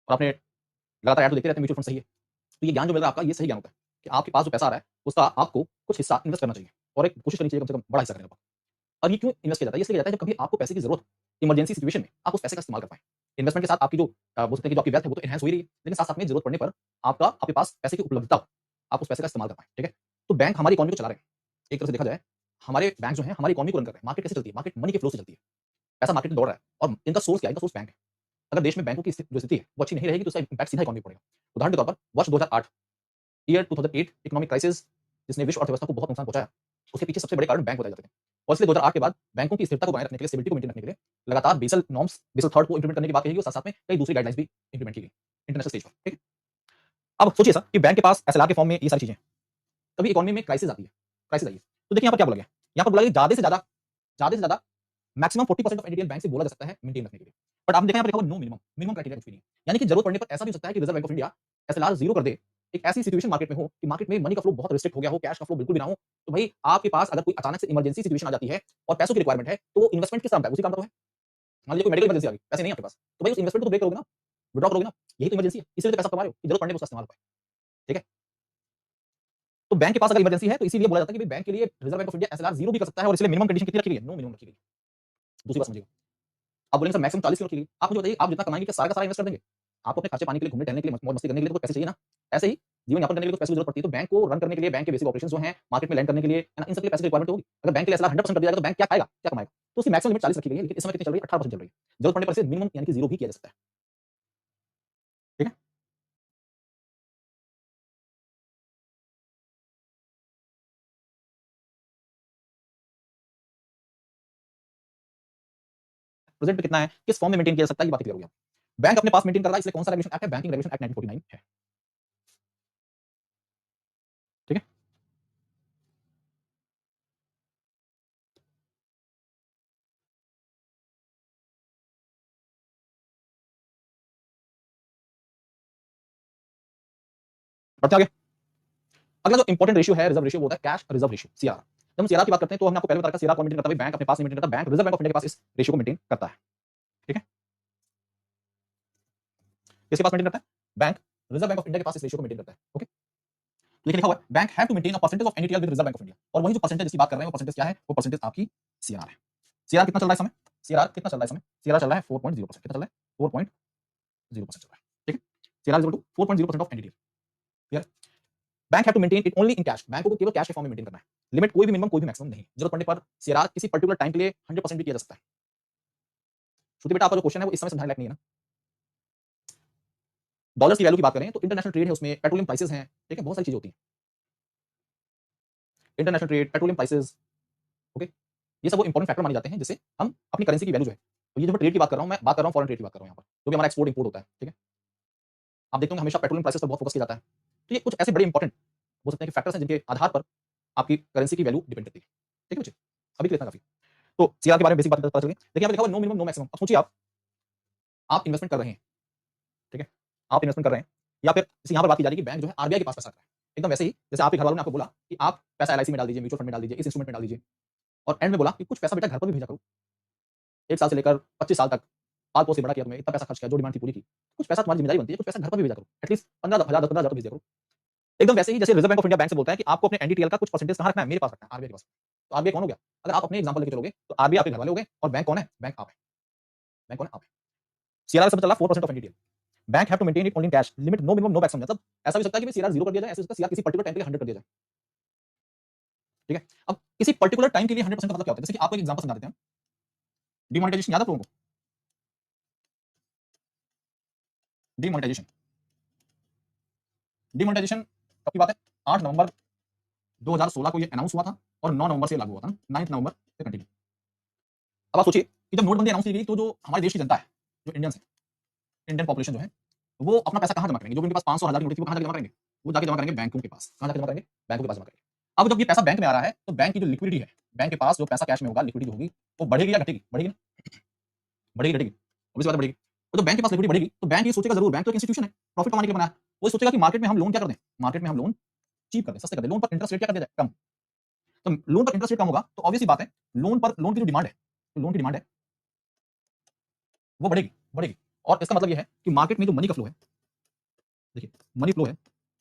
और आपने लगातार ऐड तो देखते रहते हैं म्यूचुअल फंड सही है, तो ये ज्ञान जो मिल रहा है आपका, ये सही ज्ञान होता है कि आपके पास जो पैसा आ रहा है उसका आपको कुछ हिस्सा इन्वेस्ट करना चाहिए, और एक कोशिश करनी चाहिए कम से कम बड़ा हिस्सा करने का। और ये क्यों इन्वेस्ट किया जाता है, ये इसलिए किया जाता है जब कभी आपको पैसे की जरूरत, इमरजेंसी सिचुएशन में आप उस पैसे का इस्तेमाल कर पाएं। इन्वेस्टमेंट के साथ आपकी जो बोल सकते हैं कि जो आपकी वेल्थ है वो तो एनहांस हो ही रही है, लेकिन साथ साथ में जरूरत पड़ने पर आपका आपके पास पैसे की उपलब्धता हो, आप उस पैसे का इस्तेमाल कर पाएं, ठीक है। तो बैंक हमारी इकोनॉमी को चला रहे हैं, एक तरह से देखा जाए हमारे बैंक जो है हमारी इकोनॉमी को रन कर रहे हैं। मार्केट कैसे चलती है, मार्केट मनी के फ्लो से चलती है, पैसा मार्केट में दौड़ रहा है, और इनका सोर्स क्या है, इनका सोर्स बैंक है। अगर देश में बैंकों की जो स्थिति है वो अच्छी नहीं रहेगी तो उसका इंपैक्ट सीधा इकोनॉमी पर पड़ेगा। उदाहरण के तौर पर वर्ष 2008, ईयर 2008 इकोनॉमिक क्राइसिस, जिसने विश्व अर्थव्यवस्था को बहुत नुकसान पहुंचाया, उसके पीछे सबसे बड़े कारण बैंक बताए जाते हैं। और इसलिए 2008 के बाद बैंकों की स्थिरता को बनाए रखने के लिए, स्टेबिलिटी को मेंटेन रखने के लिए लगातार बेसल नॉर्म्स, बेसल थर्ड को इंप्लीमेंट करने की बात कही गई, और साथ-साथ में कई दूसरी गाइडलाइंस भी इंप्लीमेंट की गई इंटरनेशनल स्टेज पर, ठीक है। अब सोचिए सर कि बैंक के पास एसएलआर के फॉर्म में ये सारी चीजें, कभी इकोनॉमी में क्राइसिस आती है, क्राइसिस आई है, तो देखिए यहाँ पर क्या बोला गया, यहाँ पर बोला गया ज्यादा मैक्सिमम 40% ऑफ एनडीटीएल बैंक से बोला जा सकता है मेंटेन रखने के लिए। बट आपने देखा यहाँ पर लिखा हुआ नो मिनिमम, मिनिमम क्राइटेरिया कुछ भी नहीं है। यानी कि जरूरत पड़ने पर ऐसा भी हो सकता है कि reserve bank of India SLR zero कर दे, एक ऐसी सिचुएशन मार्केट में हो कि मार्केट में मनी का फ्लो बहुत रिस्ट्रिक्ट हो गया हो, कैश का फ्लो बिल्कुल भी ना हो, तो भाई आपके पास अगर कोई अचानक से इमरजेंसी सिचुएशन आ जाती है और पैसों की रिक्वायरमेंट है, तो इन्वेस्टमेंट किस काम का है, उसी काम का तो है। मान लीजिए कोई मेडिकल इमरजेंसी आ गई, पैसे नहीं है आपके पास, तो भाई उस इन्वेस्टमेंट को ब्रेक करोगे ना, विड्रॉ करोगे ना, यही तो इमरजेंसी है, इसलिए तो पैसा कमा रहे हो कि जरूरत पड़ने पर उसका इस्तेमाल हो पाए, ठीक है। तो बैंक के पास अगर इमरजेंसी है तो इसीलिए बोला जाता है कि बैंक के लिए reserve bank of India SLR zero भी कर सकता है, और इसलिए मिनिमम कंडीशन कितनी रखी गई है, नो मिनिमम रखी गई। दूसरी बात समझिएगा, आप बोलेंगे सर मैक्सिमम 40 क्यों रखी गई, आप मुझे बताइए आप जितना कमाएंगे क्या सारा का सारा इन्वेस्ट कर देंगे, आपको अपने खर्चे पानी के लिए, घूमने टहलने के लिए, मौज मस्ती करने के लिए तो पैसे चाहिए ना। ऐसे ही जीवन यापन करने के लिए तो पैसे की जरूरत पड़ती है, तो बैंक को रन करने के लिए, बैंक के बेसिक ऑपरेशंस जो हैं मार्केट में लैंड करने के लिए, है ना, इन सब के लिए पैसे की रिक्वायरमेंट होगी। अगर बैंक के लिए एसएलआर 100% कर दिया जाएगा तो बैंक क्या खाएगा, क्या कमाएगा। तो उसकी मैक्सिमम लिमिट 40 रखी गई है, लेकिन इस समय कितनी चल रही है, 18% चल रही है। जरूरत पड़ने पर इसे मिनिमम यानी कि जीरो भी किया जा सकता है, ठीक है। प्रेजेंट कितना है, किस फॉर्म में मेंटेन किया जा सकता है, ये बात क्लियर हो गया। बैंक अपने पास मेंटेन कर रहा है, इसलिए कौन सा रेगुलेशन एक्ट है, बैंकिंग रेगुलेशन एक्ट 1949 है। बढ़ते आगे। अगला जो इंपॉर्टेंट रेशियो है रिजर्व रेशियो, वो होता है कैश रिजर्व रेशियो, सीआर। जब हम सीआर की बात करते हैं तो हमने आपको पहले बताया सीआर कौन मेंटेन करता है, बैंक अपने पास मेंटेन करता है, bank reserve bank of India के पास इस रेशियो को मेंटेन करता है। ठीक है, किसके पास मेंटेन करता है? Bank reserve bank of India के पास इस रेशियो को मेंटेन करता है। ओके, तो लिखा हुआ है bank have to maintain a percentage of NDTL with reserve bank of India, और वही जो परसेंटेज जिसकी बात कर रहे हैं वो परसेंटेज क्या है? वो परसेंटेज आपकी सीआर है। सीआर कितना चल रहा है इस समय? सीआर कितना चल रहा है इस समय? सीआर चल रहा है 4.0%। कितना चल रहा है? 4.0% चल रहा है। ठीक है, CR is equal to 4.0% of NDTL. Clear? Bank have to maintain it only in cash, bank को केवल कैश के फॉर्म में मेंटेन करना है। लिमिट कोई भी मिनिमम कोई भी मैक्सिमम नहीं, जरूरत पड़ने पर सीआर किसी पर्टिकुलर टाइम के लिए 100% भी किया जा सकता है। श्रुति बेटा, आपका जो क्वेश्चन है वो इस समय समझाने लायक नहीं है ना। डॉलर्स की वैल्यू की बात करें तो इंटरनेशनल ट्रेड है, उसमें पेट्रोलियम प्राइसेस हैं, ठीक है, बहुत सारी चीजें होती हैं। International trade, petroleum prices, okay, ये सब वो इंपॉर्टेंट फैक्टर माने जाते हैं जिससे हम अपनी करेंसी की वैल्यू जो है, तो ये जो ट्रेड की बात कर रहा हूं मैं, बात कर रहा हूं फॉरेन ट्रेड की बात कर रहा हूं यहाँ पर, जो भी हमारा एक्सपोर्ट इंपोर्ट होता है। ठीक है, आप देखते होंगे हमेशा पेट्रोलियम प्राइसेस पर बहुत फोकस किया जाता है, तो ये कुछ ऐसे बड़े इंपॉर्टेंट हो सकते हैं कि फैक्टर्स हैं जिनके आधार पर आपकी करेंसी की वैल्यू डिपेंड करती है। ठीक है बच्चे, अभी के लिए इतना काफी। तो सीआर के बारे में बेसिक बात पता चल गई। देखिए यहाँ पे लिखा हुआ नो मिनिमम नो मैक्सिमम। अब सोचिए आप इन्वेस्टमेंट कर रहे हैं, ठीक है, आप इन्वेस्टमेंट कर रहे हैं, या फिर जैसे यहाँ पर बात की जा रही है कि बैंक जो है आरबीआई के पास पैसा रख रहा है, एकदम वैसे ही जैसे आपके घर वालों ने आपको बोला कि आप पैसा एलआईसी में डाल दीजिए, म्यूचुअल फंड में डाल दीजिए, इस इंस्ट्रूमेंट में डाल दीजिए, और एंड में बोला कि कुछ पैसा बेटा घर पर भी भेजा करो, 1 साल से लेकर 25 साल तक पाल पोस से बड़ा किया, तुम्हें इतना पैसा खर्च किया, जो डिमांड थी पूरी की, कुछ पैसा तुम्हारी जिम्मेदारी बनती है, कुछ पैसा घर पर भी भेजा करो, एटलीस्ट 15,000 10,000 भेज दिया करो। एकदम वैसे ही जैसे reserve bank of India bank से बोलता है कि आपको अपने एनडीटीएल का कुछ परसेंटेज कहाँ रखना है? मेरे पास रखना है, आरबीआई के पास। तो आरबीआई कौन हो गया? अगर आप अपने एग्जांपल लेके चलोगे तो आरबीआई आपके घर वाले हो गए, और बैंक कौन है? बैंक आप है। बैंक कौन है? आप है। सीआरआर सब चल रहा है 4% of NDTL. Bank have to maintain it only in cash, limit no minimum no maximum. मतलब ऐसा भी सकता है कि सीआरआर 0 कर दिया जाए, ऐसा सकता है सीआर किसी पर्टिकुलर टाइम के लिए 100 कर दिया जाए। ठीक है, अब किसी पर्टिकुलर टाइम के लिए 100% का मतलब क्या होता है? जैसे कि आपको एक एग्जांपल समझा देते हैं। डिमोनेटाइजेशन याद है आप लोगों को? डिमोनेटाइजेशन, डिमोनेटाइजेशन कब की बात है? 8 नवंबर 2016 को ये अनाउंस हुआ था, और 9 नवंबर से लागू हुआ था, 9 नवंबर से कंटिन्यू। अब आप सोचिए कि जब नोटबंदी अनाउंस की गई तो जो हमारे देश की जनता है, जो इंडियंस है, इंडियन पॉपुलेशन जो है, वो अपना पैसा कहाँ जमा करेंगे? जो भी उनके पास 500 1000 की नोट थी वो कहाँ जाके जमा करेंगे? वो जाके जमा करेंगे बैंकों के पास। कहाँ जाके जमा करेंगे? बैंकों के पास जमा करेंगे। अब जब ये पैसा बैंक में आ रहा है तो बैंक की जो लिक्विडिटी है, बैंक के पास जो पैसा कैश में होगा, लिक्विडिटी होगी, वो बढ़ेगी या घटेगी? बढ़ेगी ना, बढ़ेगी घटेगी? ऑब्वियस बात है बढ़ेगी। तो जब बैंक के पास लिक्विडिटी बढ़ेगी तो बैंक ये सोचेगा जरूर, बैंक तो एक इंस्टीट्यूशन है, प्रॉफिट कमाने के लिए बना है, वो सोचेगा कि मार्केट में हम लोन क्या कर दें? मार्केट में हम लोन चीप कर दें, सस्ते कर दें, लोन पर इंटरेस्ट रेट क्या कर दिया जाए? कम। तो लोन पर इंटरेस्ट रेट कम होगा तो ऑब्वियस सी बात है, लोन की जो डिमांड है, तो लोन की डिमांड है वो बढ़ेगी, बढ़ेगी। और इसका मतलब ये है कि मार्केट में जो मनी का फ्लो है, देखिए मनी फ्लो है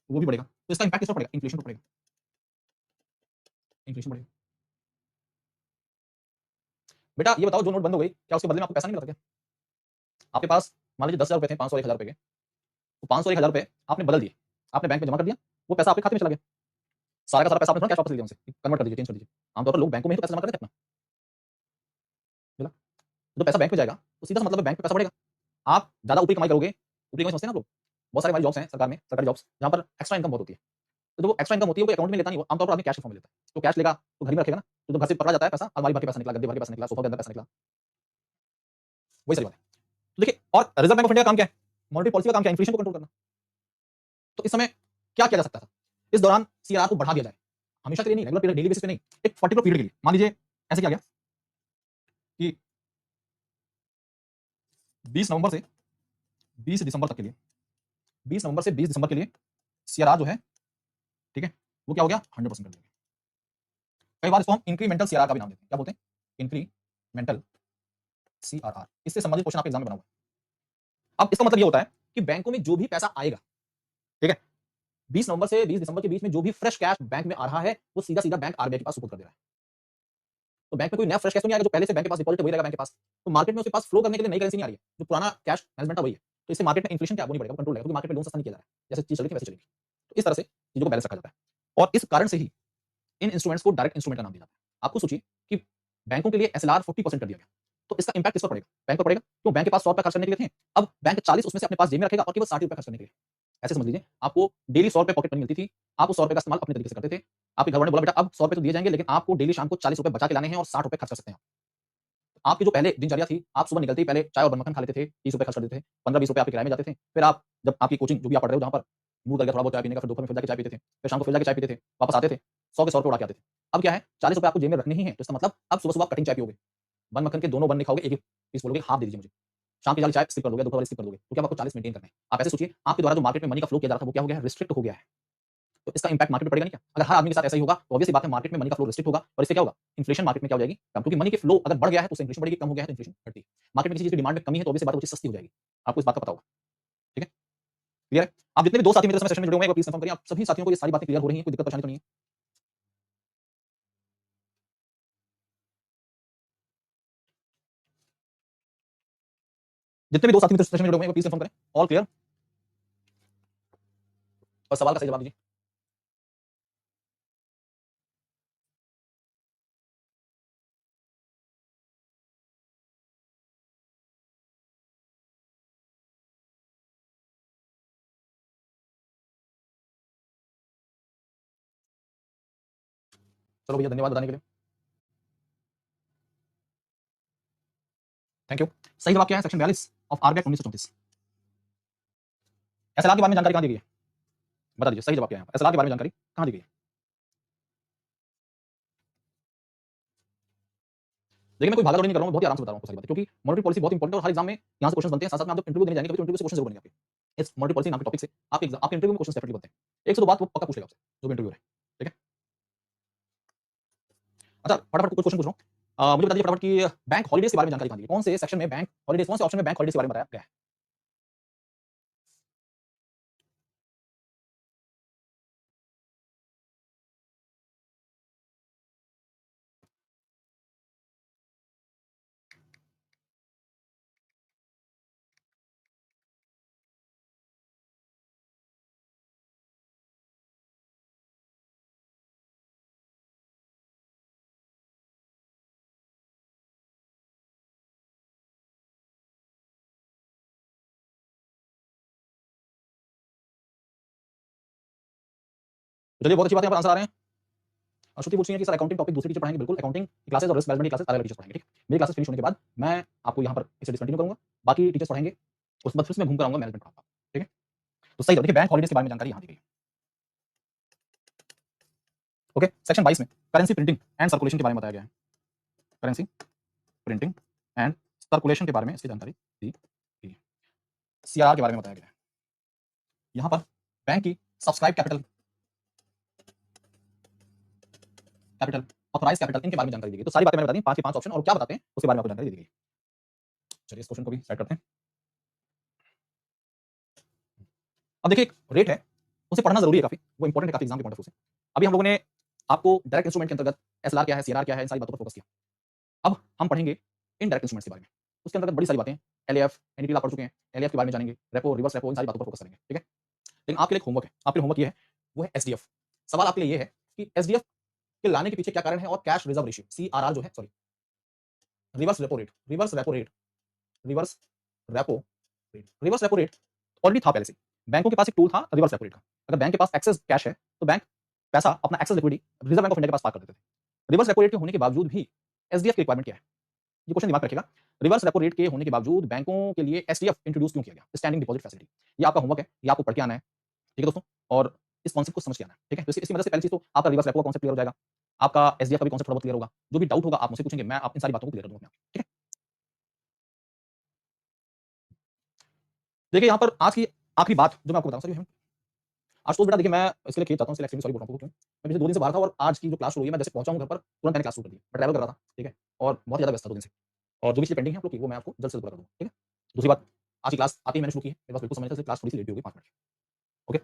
वो भी बढ़ेगा, तो इसका इंपैक्ट किस पर पड़ेगा? इन्फ्लेशन पर पड़ेगा, इन्फ्लेशन बढ़ेगा। बेटा ये बताओ, जो नोट बंद हो गई, क्या उसके बदले में आपको पैसा नहीं मिला था क्या? आपके पास मान लीजिए 10,000 रुपए थे, 500 और 1,000 रुपए के, तो 500 और 1,000 रुपए आपने बदल दिए, आपने बैंक में जमा कर दिया, वो पैसा आपके खाते में चला गया, सारा का सारा पैसा आपने थोड़ा कैश वापस ले लिया उनसे, कन्वर्ट कर दीजिए, चेंज कर दीजिए। आमतौर पर लोग बैंकों में ही तो पैसा जमा करते थे अपना, बोला तो पैसा बैंक में जाएगा तो सीधा सा मतलब है बैंक में पैसा बढ़ेगा, आप ज्यादा ऊपरी कमाई करोगे। ऊपरी कमाई समझते हैं ना आप लोग? बहुत सारी हमारी जॉब्स हैं सरकार में, सरकारी जॉब्स जहाँ पर एक्स्ट्रा इनकम बहुत होती है, तो जो वो एक्स्ट्रा इनकम होती है वो अकाउंट में लेता नहीं, वो आमतौर पर आदमी कैश के फॉर्म में लेता है, तो कैश लेगा तो घर में रखेगा ना, तो जब घर से पकड़ा जाता है पैसा, अलमारी भर के पैसा निकला, गद्दे भर के पैसा निकला, सोफा के अंदर पैसा निकला, वही सारी बात है। तो देखिए, और रिजर्व बैंक ऑफ इंडिया का काम क्या है? मॉनेटरी पॉलिसी का काम क्या है? इन्फ्लेशन को कंट्रोल करना। तो इस समय क्या किया जा सकता था? इस दौरान सीआरआर को बढ़ा दिया जाए, हमेशा के लिए नहीं, रेगुलर पीरियड, डेली बेसिस पे नहीं, एक पर्टिकुलर पीरियड के लिए। मान लीजिए ऐसे किया गया कि 20 नवंबर से 20 दिसंबर तक के लिए, 20 नवंबर से 20 दिसंबर के लिए सीआरआर जो है, ठीक है, वो क्या हो गया? 100% कर दिया गया। कई बार इसको हम इंक्रीमेंटल सीआरआर का भी नाम देते हैं। क्या बोलते हैं? Incremental CRR. इससे संबंधित क्वेश्चन आपके एग्जाम में बना हुआ है। अब इसका मतलब ये होता है कि बैंकों में जो भी पैसा आएगा, ठीक है, 20 नवंबर से 20 दिसंबर के बीच में जो भी फ्रेश कैश बैंक में आ रहा है, वो सीधा सीधा बैंक आरबीआई के पास सुपुर्द कर दे रहा है। तो बैंक में कोई नया फ्रेश कैश तो नहीं आएगा, जो पहले से बैंक के पास डिपॉजिट वही रहेगा बैंक के पास। तो मार्केट में उसके पास फ्लो करने के लिए नई करेंसी नहीं आ रही है, जो पुराना कैश मैनेजमेंट है वही है। तो इससे मार्केट में इन्फ्लेशन क्या वो नहीं बढ़ेगा, कंट्रोल रहेगा, क्योंकि मार्केट में लोन सस्ता नहीं किया जा रहा है, जैसे चीज चल रही थी वैसे चलेगी। तो इस तरह से चीजों को बैलेंस रखा जाता है, और इस कारण से ही इन इंस्ट्रूमेंट्स को डायरेक्ट इंस्ट्रूमेंट का नाम दिया जाता है। आपको सोचिए कि बैंकों के लिए एसएलआर 40% कर दिया गया, तो इसका इंपैक्ट किस पर पड़ेगा? बैंक पर पड़ेगा, क्यों? बैंक के पास 100 रुपए खर्च करने के लिए थे, अब बैंक 40 उसमें से अपने पास जेब में रखेगा और केवल 60 रुपए खर्च करने के लिए। ऐसे समझ लीजिए, आपको डेली 100 रुपए पॉकेट मनी मिलती थी, आप उस 100 रुपए का इस्तेमाल अपने तरीके से करते थे। आपके घर वाले ने बोला बेटा अब 100 रुपए तो दिए जाएंगे, लेकिन आपको डेली शाम को 40 रुपए बचा के लाने हैं और 60 रुपए खर्च कर सकते हैं। आपकी जो पहले दिनचर्या थी, आप सुबह निकलते ही पहले चाय और बन मक्खन खा लेते थे, 30 रुपए खर्च कर देते थे, 15-20 रुपए आपके किराए में जाते थे। फिर आप जब आपकी कोचिंग जो भी आप पढ़ रहे हो जहाँ पर मूड कर गया थोड़ा बहुत चाय पीने का, फिर दोपहर में फिर जाके चाय पीते थे, फिर शाम को फिर जाके चाय पीते थे, वापस आते थे, 100 के 100 रुपए उड़ा के आते थे। अब क्या है, 40 रुपए आपको जेब में रखने ही है, तो इसका मतलब अब सुबह-सुबह आप कटिंग चाय पियोगे, बन मक्खन के दोनों बन नहीं खाओगे, एक-एक पीस बोलोगे हाफ दे दीजिए मुझे। शाम की वाली चाय स्किप कर दोगे, दोपहर वाली स्किप कर दोगे, तो क्या आपको 40 मेंटेन करना है। आप ऐसे सोचिए, आपके द्वारा जो मार्केट में मनी का फ्लो किया जा रहा था वो क्या हो गया है? रिस्ट्रिक्ट हो गया है। तो इसका इंपैक्ट मार्केट पे पड़ेगा नहीं क्या? अगर हर आदमी के साथ ऐसा ही होगा तो ऑब्वियस सी बात है मार्केट में मनी का फ्लो रिस्ट्रिक्ट होगा और इससे क्या होगा? इन्फ्लेशन मार्केट में क्या हो जाएगी? कम, क्योंकि मनी के फ्लो अगर बढ़ गया है तो उससे इन्फ्लेशन बढ़ेगी, कम हो गया है तो इन्फ्लेशन घटती है। मार्केट में किसी चीज़ की डिमांड में कमी है तो ऑब्वियस सी बात है वो चीज़ सस्ती हो जाएगी। आपको इस बात का पता होगा, ठीक है? क्लियर है? आप जितने भी दोस्त साथी मेरे समय सेशन में जुड़े हुए हैं, एक बार प्लीज़ कंफर्म करिए आप सभी साथियों को ये सारी बातें क्लियर हो रही हैं, कोई दिक्कत परेशानी तो नहीं है? जितने भी दोस्त साथी मेरे सेशन में जुड़े हुए हैं, एक बार प्लीज़ कंफर्म करें। All clear? और सवाल का सही जवाब दीजिए। चलो भैया धन्यवाद बताने के लिए। Thank you. सही जवाब क्या है? Section 42 of RBI 1934। एसएलआर के बारे में जानकारी कहाँ दी गई है? बता दीजिए, सही जवाब क्या है? एसएलआर के बारे में जानकारी कहाँ दी गई है? देखिए मैं कोई भागा दौड़ी नहीं कर रहा हूँ, बहुत ही आराम से बता रहा हूँ आपको सारी बातें, क्योंकि मॉनेटरी पॉलिसी बहुत इंपॉर्टेंट है और हर एग्जाम में यहाँ से क्वेश्चन बनते हैं। साथ साथ में आप जब इंटरव्यू देने जाएंगे तो इंटरव्यू से क्वेश्चन जरूर बनेंगे आपके इस मॉनेटरी पॉलिसी नाम के टॉपिक से। आपके इंटरव्यू में क्वेश्चन डेफिनेटली बनते हैं। एक से दो बात वो पक्का पूछ लेगा आपसे जो भी इंटरव्यू है, ठीक है? अच्छा फटाफट कुछ क्वेश्चन पूछ रहा हूँ। मुझे बता दीजिए फटाफट कि बैंक हॉलीडेज के बारे में जानकारी कहाँ दी है? कौन से सेक्शन में बैंक हॉलीडेज, कौन से ऑप्शन में बैंक हॉलीडेज के बारे में बताया गया है? तो चलिए बहुत अच्छी बात है, यहाँ पर आंसर आ रहे हैं। श्रुति पूछ रही है कि सर अकाउंटिंग टॉपिक दूसरी टीचर पढ़ाएंगे? बिल्कुल, अकाउंटिंग क्लासेस और रिस्क मैनेजमेंट क्लासेस अलग टीचर पढ़ाएंगे, ठीक है? मेरी क्लासेस फिनिश होने के बाद मैं आपको यहाँ पर इसे डिसकंटिन्यू करूंगा, बाकी टीचर्स पढ़ाएंगे, उसके बाद फिर से मैं घूम कर आऊंगा, मैनेजमेंट पढ़ाऊंगा, ठीक है? तो सही देखिए बैंक हॉलीडेज के बारे में जानकारी यहाँ दी गई है। ओके, सेक्शन 22 में करेंसी प्रिंटिंग एंड सर्कुलेशन के बारे में बताया गया है। करेंसी प्रिंटिंग एंड सर्कुलेशन के बारे में इसकी जानकारी दी गई है। सीआरआर के बारे में बताया गया है। यहाँ पर बैंक की subscribe capital, capital, authorize capital, इनके बारे में जानकारी दी गई। तो सारी बातें मैंने बता दी, 5 के 5 ऑप्शन और क्या बताते हैं उसके बारे में आपको जानकारी दी गई। चलिए इस क्वेश्चन को भी सेट करते हैं। अब देखिए एक रेट है, उसे पढ़ना जरूरी है काफी, वो इंपॉर्टेंट है काफी एग्जाम के पॉइंट ऑफ व्यू से। अभी हम लोगों ने आपको डायरेक्ट इंस्ट्रूमेंट के अंतर्गत एसएलआर क्या है, सीआरआर क्या है, इन सारी बातों पर फोकस किया। अब हम पढ़ेंगे इनडायरेक्ट इंस्ट्रूमेंट्स के बारे में। उसके अंतर्गत बड़ी सारी बातें, एलएएफ एनडीटी आप पढ़ चुके हैं, एलएएफ के बारे में जानेंगे, रेपो, रिवर्स रेपो, इन सारी बातों पर फोकस करेंगे, ठीक है? लेकिन आपके लिए होमवर्क है, आपके लिए होमवर्क ये है, वो है एसडीएफ। सवाल आपके लिए ये है कि एसडीएफ के लाने के पीछे क्या कारण है और कैश रिजर्व रेशियो सीआरआर जो है, sorry reverse repo rate, reverse repo rate, reverse repo rate, reverse repo rate already था पहले से। बैंकों के पास एक टूल था रिवर्स रेपो रेट का। अगर बैंक के पास एक्सेस कैश है तो बैंक पैसा अपना access liquidity reserve bank of India के पास पार्क कर देते थे। रिवर्स रेपो रेट के होने के बावजूद भी एसडीएफ की रिक्वायरमेंट क्या है? ये क्वेश्चन दिमाग में रखिएगा। रिवर्स रेपो रेट के होने के बावजूद बैंकों के लिए एसडीएफ इंट्रोड्यूस क्यों किया गया? Standing deposit facility. ये आपका होमवर्क है, ये आपको पढ़ के आना है, ठीक है दोस्तों? और इस कॉन्सेप्ट को समझ के आना है, ठीक है? तो इसकी मदद से पहली चीज तो आपका रिवर्स रेपो का कॉन्सेप्ट क्लियर हो जाएगा, आपका एसडीएफ का भी कॉन्सेप्ट थोड़ा बहुत क्लियर होगा। जो भी डाउट होगा आप मुझसे पूछेंगे, मैं आप इन सारी बातों को क्लियर कर दूंगा, ठीक है? देखिए यहाँ पर आज की आखिरी बात जो मैं आपको बताऊं सर, आज तो बेटा देखिए मैं इसके लिए खेद चाहता हूँ, इसलिए एक्चुअली सॉरी बोल रहा हूँ क्यों? मैं पिछले 2 दिन से बाहर था और आज की जो क्लास शुरू हुई है, मैं जैसे पहुंचा हूँ घर पर तुरंत मैंने क्लास शुरू कर दी। मैं ट्रैवल कर रहा था, ठीक है? और बहुत ज़्यादा व्यस्त था 2 दिन से। और जो भी चीज़ें पेंडिंग है आप लोग की वो मैं आपको जल्द से जल्द पूरा कर दूँगा, ठीक है? दूसरी बात, आज की क्लास आते ही मैंने शुरू की है, मेरे पास बिल्कुल समय नहीं था, इसलिए क्लास थोड़ी-सी लेट भी हो गई 5 मिनट की, ओके?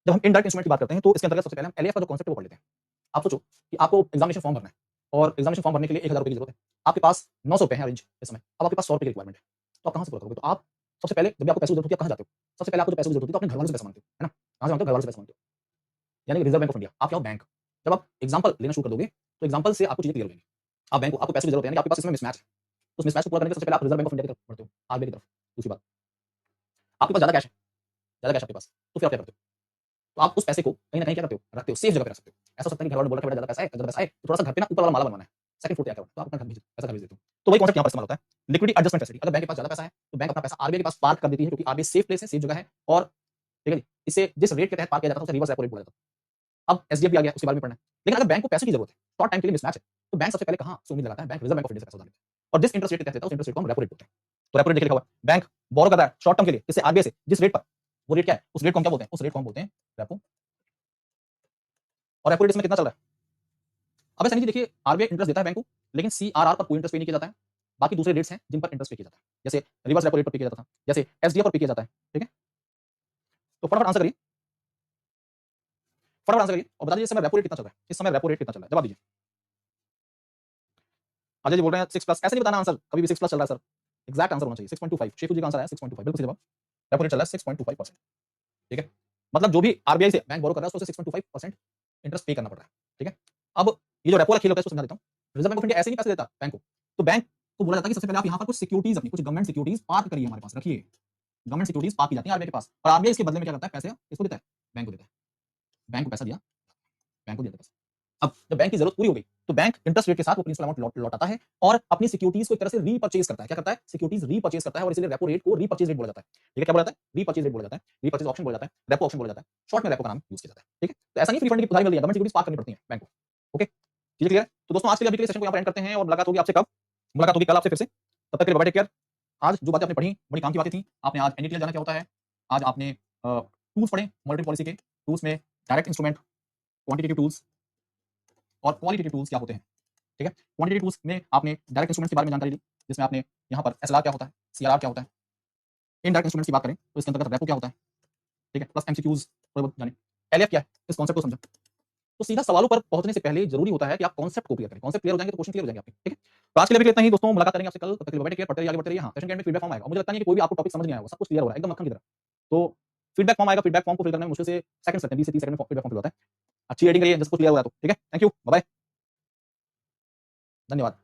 जब हम इनडायरेक्ट इंस्ट्रूमेंट की बात करते हैं तो इसके अंतर्गत सबसे पहले हम एलएएफ का जो कॉन्सेप्ट है वो पढ़ लेते हैं। आप सोचो कि आपको एग्जामिनेशन फॉर्म भरना है और एग्जामिनेशन फॉर्म भरने के लिए 1000 रुपए की जरूरत है। आपके पास 900 रुपए हैं अरेंज इस समय, अब आपके पास 100 रुपए की रिक्वायरमेंट है, तो आप कहाँ से पूरा करोगे? तो आप सबसे पहले जब भी आपको पैसे की जरूरत होती है, आप कहाँ जाते हो? सबसे पहले आपको जब पैसों की जरूरत होती है तो अपने घर वालों से पैसा मांगते हो, है ना? कहाँ से मांगते हो? घर वालों से पैसा मांगते हो, यानी कि रिजर्व बैंक ऑफ इंडिया। आप क्या हो? बैंक। जब आप एग्जाम्पल लेना शुरू कर दोगे तो एग्जाम्पल से आपको चीजें क्लियर हो जाएंगी। आप बैंक हो, आपको पैसों की जरूरत है, यानी कि आपके पास इसमें मिसमैच है। तो उस मिसमैच को पूरा करने के लिए सबसे पहले आप रिजर्व बैंक ऑफ इंडिया की तरफ बढ़ते हो, आरबीआई की तरफ। दूसरी बात, आपके पास ज्यादा कैश है, ज्यादा कैश आपके पास, तो फिर आप क्या करते हो? तो आप उस पैसे को कहीं ना कहीं क्या करते हो? रखते हो, सेफ जगह पे रख सकते हो। ऐसा हो सकता है कि घर वालों ने बोला कि बेटा ज्यादा पैसा है, ज्यादा पैसा है, तो थोड़ा सा घर पे ना ऊपर वाला माला बनवाना है, सेकंड फ्लोर तैयार करवाना है, तो आप अपना घर भेज, पैसा घर भेज देते हो। तो वही कॉन्सेप्ट यहाँ पर इस्तेमाल होता है, लिक्विडिटी एडजस्टमेंट फैसिलिटी। अगर बैंक के पास ज्यादा पैसा है तो बैंक अपना पैसा आरबीआई के पास पार्क कर देती है, क्योंकि आरबीआई सेफ प्लेस है, सेफ जगह है, और ठीक है जी, इससे जिस रेट के तहत पार्क किया जाता है उसे रिवर्स रेपो रेट बोला जाता है। अब एसडीएफ भी आ गया, उसके बारे में पढ़ना है। लेकिन अगर बैंक को पैसे की जरूरत है, शॉर्ट टाइम के लिए मिसमैच है, तो बैंक सबसे पहले कहाँ से उम्मीद लगाता है? Bank reserve bank of India से पैसा उधार लेता है, और जिस इंटरेस्ट रेट के तहत लेता है उस इंटरेस्ट रेट को हम रेपो रेट बोलते हैं। तो रेपो रेट देखिए लिखा हुआ है, बैंक बोरो कर रहा है शॉर्ट टर्म के लिए, इससे आरबीआई से जिस रेट पर, वो रेट क्या है? उस रेट को हम क्या बोलते हैं? उस रेट को हम बोलते हैं रेपो और रेपो रेट इसमें कितना चल रहा है? अब सनी जी देखिए, आरबीआई इंटरेस्ट देता है बैंक को, लेकिन सीआरआर पर कोई इंटरेस्ट पे नहीं किया जाता है। बाकी दूसरे रेट्स हैं जिन पर इंटरेस्ट पे किया जाता है, जैसे रिवर्स रेपो रेट पर पे किया जाता था, जैसे एसडीएफ पर पे किया जाता है। ठीक है, तो फटाफट आंसर करिए, फटाफट आंसर करिए और बता दीजिए इस समय रेपो रेट कितना चल रहा है, इस समय रेपो रेट कितना चल रहा है, जवाब दीजिए। अजय जी बोल रहे हैं 6 प्लस, ऐसे नहीं बताना आंसर, कभी भी 6 प्लस चल रहा है सर, एग्जैक्ट आंसर होना चाहिए 6.25। शेखू जी का आंसर है 6.25, बिल्कुल सही जवाब। रेपो रेट चल रहा है 6.25%। ठीक है, मतलब जो भी आरबीआई से बैंक बोरो कर रहा है उसको 6.25% इंटरेस्ट पे करना पड़ रहा है। ठीक है, अब ये जो रेपो वाला खेल होता है इसको समझा देता हूँ। रिजर्व बैंक ऑफ इंडिया ऐसे नहीं पैसे देता बैंक को, तो बैंक को बोला जाता है कि सबसे पहले आप यहाँ पर कुछ सिक्योरिटीज, अपनी कुछ गवर्नमेंट सिक्योरिटीज पार्क करिए, हमारे पास रखिए। गवर्नमेंट सिक्योरिटीज पार्क की जाती है आरबीआई के पास, और आरबीआई इसके बदले में क्या करता है, पैसे इसको देता है, बैंक को देता है। बैंक को पैसा दिया, बैंक को देता है पैसा। अब जब बैंक की जरूरत पूरी हो गई तो बैंक इंटरेस्ट रेट के साथ वो प्रिंसिपल अमाउंट लौटाता है और अपनी सिक्योरिटीज को एक तरह से रीपर्चेज करता है। क्या करता है? सिक्योरिटीज रीपर्चेज करता है, और इसलिए रेपो रेट को रीपर्चेज रेट बोला जाता है। ठीक है, क्या बोला जाता है? रीपर्चेज रेट बोला जाता है, रीपर्चेज ऑप्शन बोला जाता है, रेपो ऑप्शन बोला जाता है, शॉर्ट में रेपो का नाम यूज किया जाता है। ठीक है, तो ऐसा नहीं फ्री फंड की उधारी मिल रही है, गवर्नमेंट सिक्योरिटीज पार्क करनी पड़ती है बैंक को। ओके, चीजें क्लियर है? तो दोस्तों आज के लिए अभी के लिए सेशन को यहाँ पर एंड करते हैं, और मुलाकात होगी आपसे कब? मुलाकात होगी कल आपसे फिर से। तब तक के लिए बाय, टेक केयर। आज जो बातें आपने पढ़ी बड़ी काम की बातें थी। आपने आज एनडीटीएल जाना क्या होता है, आज आपने टूल्स पढ़े मॉनेटरी पॉलिसी के, टूल्स में डायरेक्ट इंस्ट्रूमेंट, क्वांटिटेटिव टूल्स और क्वालिटेटिव टूल्स क्या होते हैं। ठीक है, क्वांटिटेटिव टूल्स में आपने डायरेक्ट इंस्ट्रूमेंट्स के बारे में जानकारी ली, जिसमें आपने यहाँ पर एसएलआर क्या होता है, सीआरआर क्या होता है। इनडायरेक्ट इंस्ट्रूमेंट्स की बात करें तो इसके अंतर्गत रेपो क्या होता है। ठीक है, प्लस एमसीक्यूज थोड़े बहुत जाने, एलएफ क्या है, इस कॉन्सेप्ट को समझा। तो सीधा सवालों पर पहुंचने से पहले जरूरी होता है कि आप कॉन्सेप्ट को क्लियर करें। कॉन्सेप्ट क्लियर हो जाएंगे तो क्वेश्चन क्लियर हो जाएंगे आपके। ठीक है, तो आज के लिए भी इतना ही दोस्तों, मुलाकात करेंगे आपसे कल। तब तक के लिए बाय, टेक केयर, पढ़ते रहिए, आगे बढ़ते रहिए। हाँ, सेशन के एंड में फीडबैक फॉर्म आएगा, मुझे लगता नहीं है कि कोई भी आपको टॉपिक समझ नहीं आया होगा, सब कुछ क्लियर हो रहा है एकदम मक्खन की तरह। तो फीडबैक फॉर्म आएगा, फीडबैक फॉर्म को फिल करने में मुश्किल से सेकंड्स लगते हैं, 20 से 30 सेकंड में फीडबैक फॉर्म फिल होता है। अच्छी रेटिंग करिए जिसको क्लियर हुआ है तो। ठीक है, थैंक यू, बाय बाय, धन्यवाद।